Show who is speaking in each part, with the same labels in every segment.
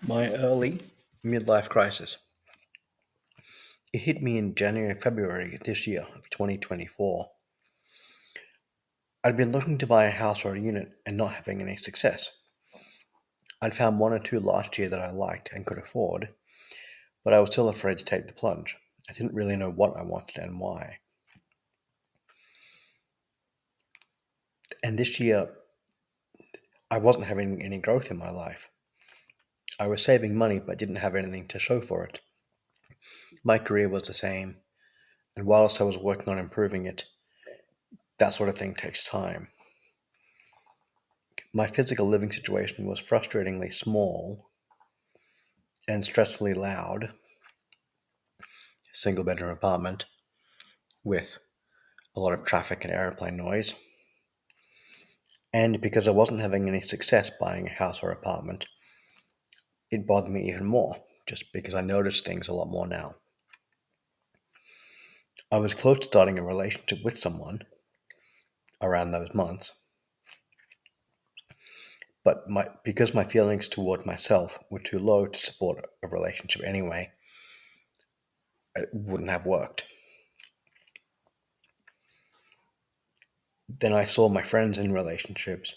Speaker 1: My early midlife crisis. It hit me in January and February this year of 2024. I'd been looking to buy a house or a unit and not having any success. I'd found one or two last year that I liked and could afford, but I was still afraid to take the plunge. I didn't really know what I wanted and why. And this year, I wasn't having any growth in my life. I was saving money but didn't have anything to show for it. My career was the same, and whilst I was working on improving it, that sort of thing takes time. My physical living situation was frustratingly small and stressfully loud, single bedroom apartment with a lot of traffic and airplane noise. And because I wasn't having any success buying a house or apartment, it bothered me even more, just because I noticed things a lot more now. I was close to starting a relationship with someone around those months, but because my feelings toward myself were too low to support a relationship anyway, it wouldn't have worked. Then I saw my friends in relationships,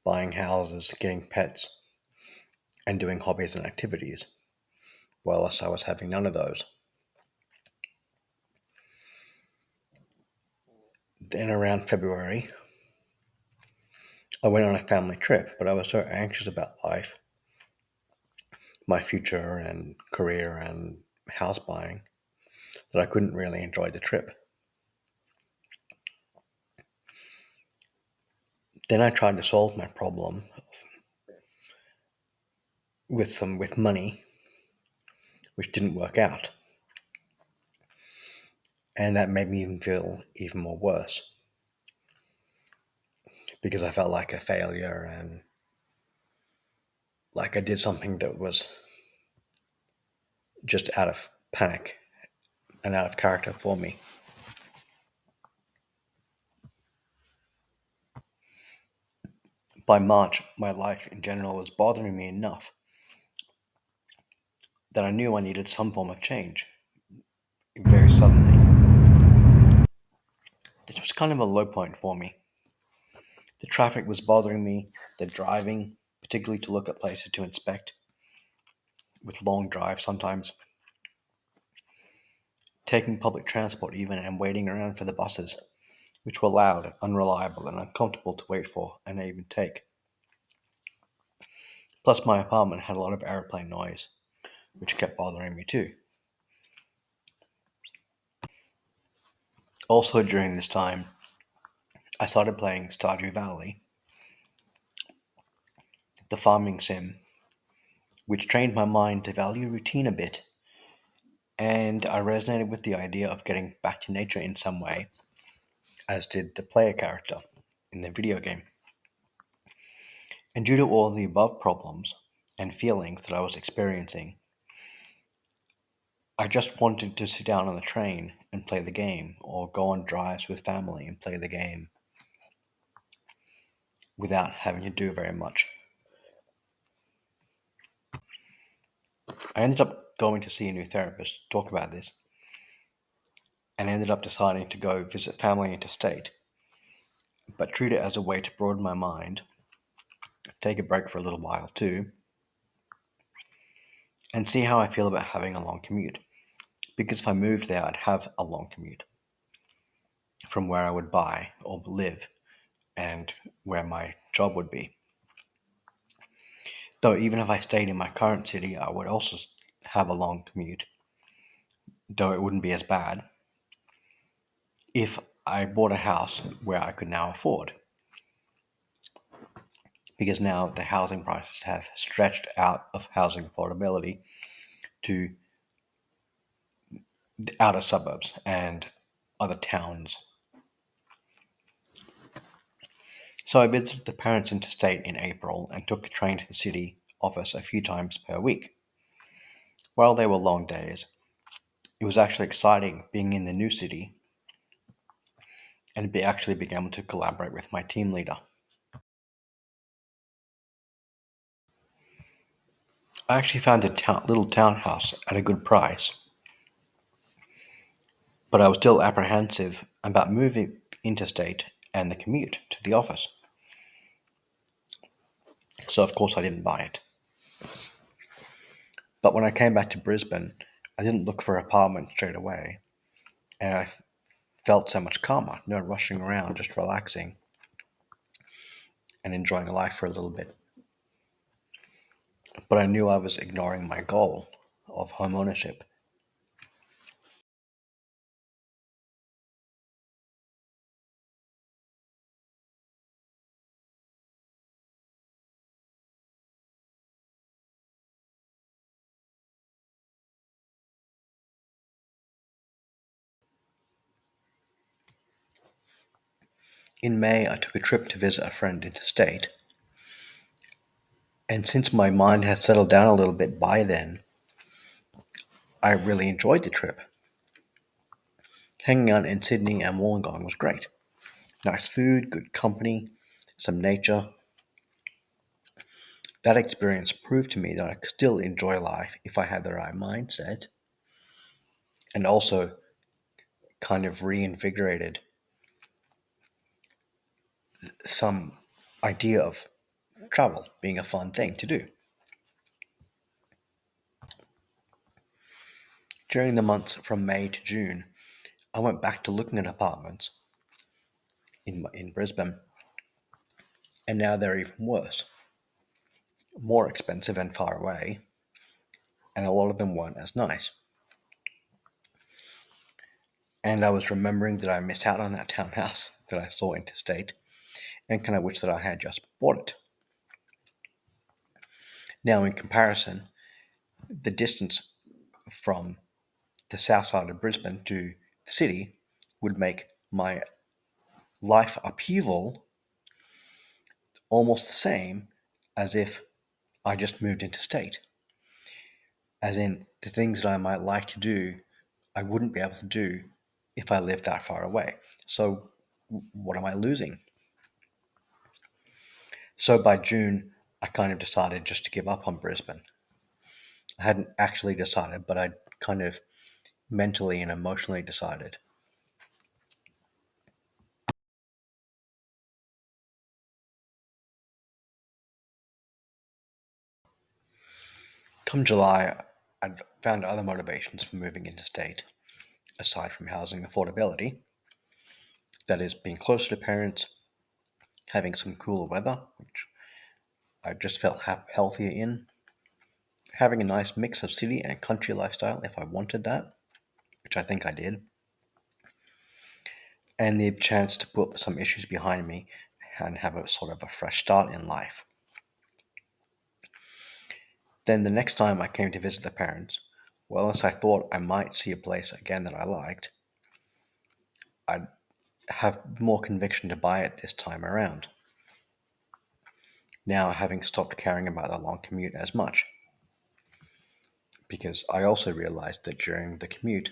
Speaker 1: buying houses, getting pets, and doing hobbies and activities, whilst I was having none of those. Then around February, I went on a family trip, but I was so anxious about life, my future and career and house buying, that I couldn't really enjoy the trip. Then I tried to solve my problem with money, which didn't work out, and that made me even feel even more worse because I felt like a failure and like I did something that was just out of panic and out of character for me. By March, my life in general was bothering me enough that I knew I needed some form of change very suddenly. This was kind of a low point for me. The traffic was bothering me, the driving, particularly to look at places to inspect, with long drives sometimes, taking public transport even and waiting around for the buses, which were loud, unreliable, and uncomfortable to wait for and even take. Plus, my apartment had a lot of airplane noise, which kept bothering me too. Also, during this time, I started playing Stardew Valley, the farming sim, which trained my mind to value routine a bit, and I resonated with the idea of getting back to nature in some way, as did the player character in the video game. And due to all the above problems and feelings that I was experiencing, I just wanted to sit down on the train and play the game, or go on drives with family and play the game without having to do very much. I ended up going to see a new therapist to talk about this, and ended up deciding to go visit family interstate, but treat it as a way to broaden my mind, take a break for a little while too, and see how I feel about having a long commute. Because if I moved there, I'd have a long commute from where I would buy or live and where my job would be. Though, even if I stayed in my current city, I would also have a long commute, though it wouldn't be as bad if I bought a house where I could now afford. Because now the housing prices have stretched out of housing affordability to the outer suburbs and other towns. So I visited the Parents Interstate in April and took a train to the city office a few times per week. While they were long days, it was actually exciting being in the new city and actually being able to collaborate with my team leader. I actually found a little townhouse at a good price, but I was still apprehensive about moving interstate and the commute to the office. So, of course, I didn't buy it. But when I came back to Brisbane, I didn't look for an apartment straight away, and I felt so much calmer, no rushing around, just relaxing and enjoying life for a little bit. But I knew I was ignoring my goal of home ownership. In May, I took a trip to visit a friend interstate, and since my mind had settled down a little bit by then, I really enjoyed the trip. Hanging out in Sydney and Wollongong was great. Nice food, good company, some nature. That experience proved to me that I could still enjoy life if I had the right mindset, and also kind of reinvigorated some idea of travel being a fun thing to do. During the months from May to June, I went back to looking at apartments in Brisbane, and now they're even worse, more expensive and far away, and a lot of them weren't as nice. And I was remembering that I missed out on that townhouse that I saw interstate, and kind of wish that I had just bought it. Now, in comparison, the distance from the south side of Brisbane to the city would make my life upheaval almost the same as if I just moved interstate. As in, the things that I might like to do, I wouldn't be able to do if I lived that far away. So, what am I losing? So, by June, I kind of decided just to give up on Brisbane. I hadn't actually decided, but I kind of mentally and emotionally decided. Come July, I found other motivations for moving interstate, aside from housing affordability. That is, being closer to parents, having some cooler weather, which I just felt healthier in, having a nice mix of city and country lifestyle if I wanted that, which I think I did, and the chance to put some issues behind me and have a sort of a fresh start in life. Then the next time I came to visit the parents, well, as I thought I might see a place again that I liked, I'd have more conviction to buy it this time around. Now, having stopped caring about the long commute as much, because I also realized that during the commute,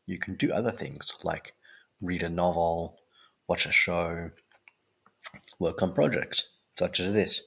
Speaker 1: you can do other things like read a novel, watch a show, work on projects, such as this.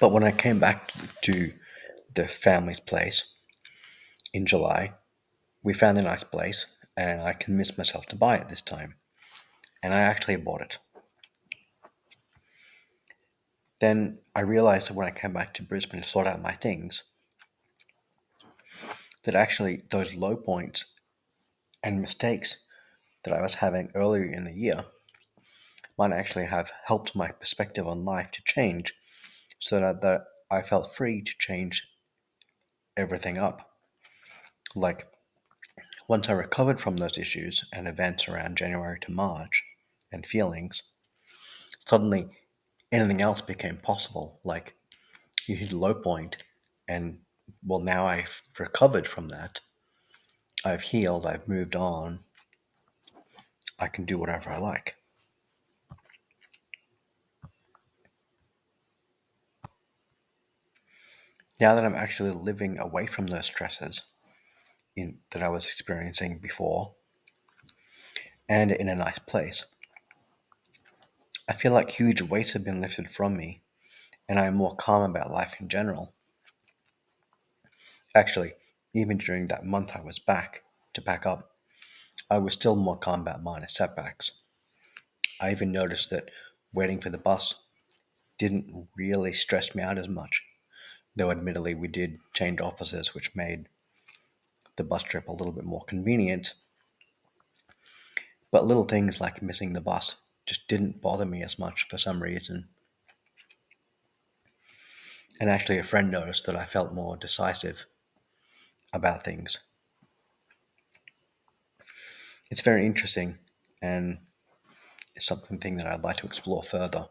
Speaker 1: But when I came back to the family's place in July, we found a nice place, and I convinced myself to buy it this time. And I actually bought it. Then I realized that when I came back to Brisbane to sort out my things, that actually those low points and mistakes that I was having earlier in the year might actually have helped my perspective on life to change so that I felt free to change everything up. Like, once I recovered from those issues and events around January to March and feelings, suddenly anything else became possible. Like, you hit a low point, and well, now I've recovered from that. I've healed, I've moved on, I can do whatever I like. Now that I'm actually living away from those stresses that I was experiencing before and in a nice place, I feel like huge weights have been lifted from me, and I am more calm about life in general. Actually, even during that month I was back to pack up, I was still more calm about minor setbacks. I even noticed that waiting for the bus didn't really stress me out as much, though admittedly we did change offices, which made the bus trip a little bit more convenient. But little things like missing the bus just didn't bother me as much for some reason. And actually, a friend noticed that I felt more decisive about things. It's very interesting, and it's something that I'd like to explore further.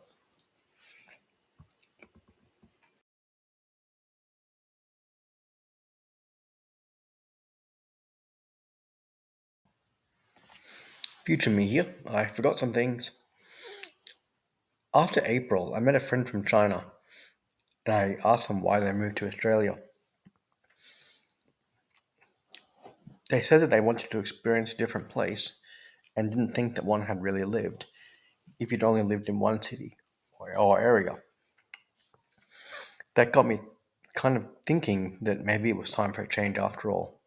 Speaker 1: Future me here, I forgot some things. After April, I met a friend from China, and I asked them why they moved to Australia. They said that they wanted to experience a different place and didn't think that one had really lived if you'd only lived in one city or area. That got me kind of thinking that maybe it was time for a change after all.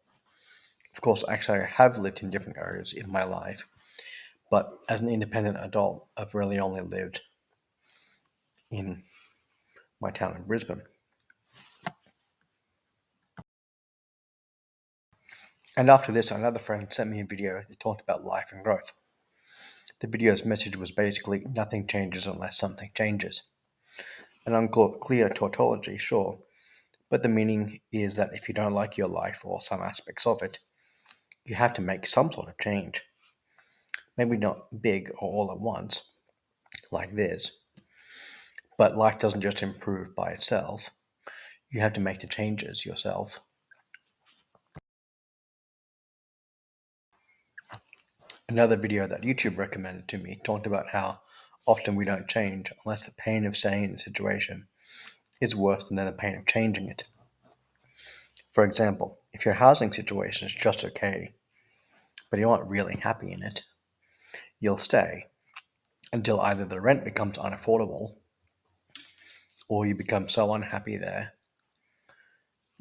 Speaker 1: Of course, actually, I have lived in different areas in my life, but as an independent adult, I've really only lived in my town in Brisbane. And after this, another friend sent me a video that talked about life and growth. The video's message was basically nothing changes unless something changes. An unclear tautology, sure, but the meaning is that if you don't like your life or some aspects of it, you have to make some sort of change. Maybe not big or all at once, like this, but life doesn't just improve by itself. You have to make the changes yourself. Another video that YouTube recommended to me talked about how often we don't change unless the pain of staying in the situation is worse than the pain of changing it. For example, if your housing situation is just okay, but you aren't really happy in it, you'll stay until either the rent becomes unaffordable or you become so unhappy there,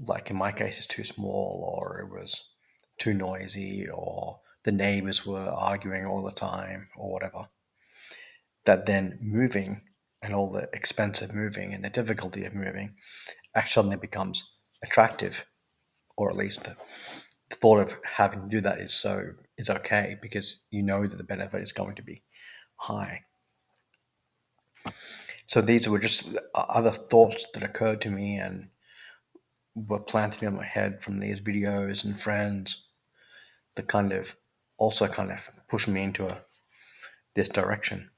Speaker 1: like in my case, it's too small, or it was too noisy, or the neighbors were arguing all the time, or whatever, that then moving and all the expense of moving and the difficulty of moving actually becomes attractive, or at least the thought of having to do that is okay because you know that the benefit is going to be high. So these were just other thoughts that occurred to me and were planted in my head from these videos and friends that kind of also kind of pushed me into this direction.